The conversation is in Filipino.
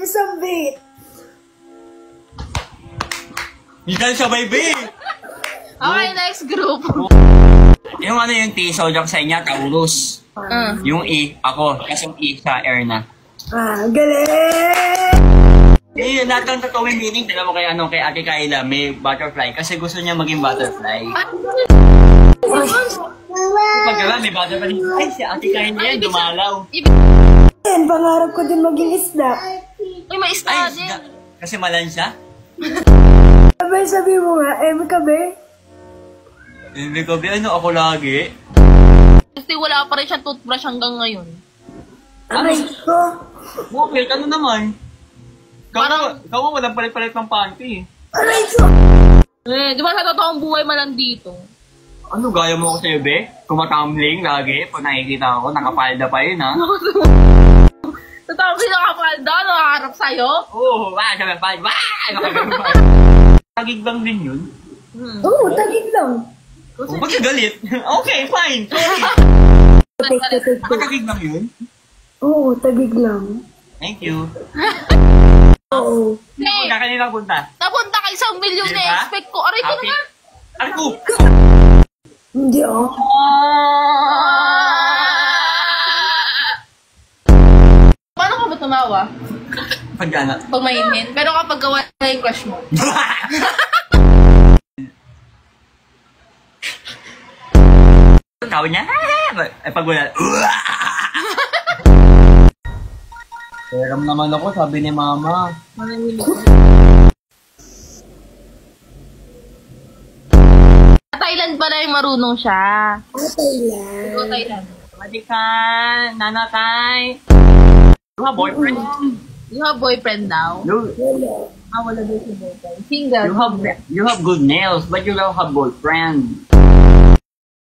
Isang bait. Minsan siya, baby! Okay, next group. Yung ano yung T, Sojak sa inyo, Taurus. Yung E, ako. Kasi yung E sa Erna. Galing! Eh, lahat ng totoong meaning, tignan mo kay Ate Kayla, may butterfly. Kasi gusto niya maging butterfly. Pag may butterfly, ay, si Ate Kayla yan, dumalaw. Yan, pangarap ko din maging isda. Uy, may isda din. Kasi malan siya? Sabi mo nga, ka ba? Hindi ko, ano ako lagi? Kasi wala pa rin siyang toothbrush hanggang ngayon. Aray ko. Bakit? Ano naman? Kawa walang palit-palit ng panty. Aray ko. Di ba sa totoong buhay malang dito? Ano, gaya mo ako sa'yo, be? Kumatumbling lagi. Pag nakikita ako, nakapalda pa yun, ha? Totoong pinakapalda, nakaharap sa'yo? Oo, sabi pa, tagig lang din yun. Oo, tagig lang. Ba't ka galit? Okay, fine. Sorry. Tagig lang yun? Oo, tagig lang. Thank you. Oo. Hey, Punta kanina punta. napunta ka 1 milyon Diba? na expect ko. Aray ko naman. Aray ko! Hindi ako. Paano ka ba tumawa? Pag ano? Pag mainin. Pero kapag gawa na yung crush mo. Tawag niya, ay pag wala. Peram naman ako, sabi ni mama. Thailand pala yung marunong siya. Thailand. Go Thailand. Madi ka, nanatay. You have boyfriend? You have boyfriend now? You Wala daw si boyfriend. Single. you have good nails, but you don't have boyfriend.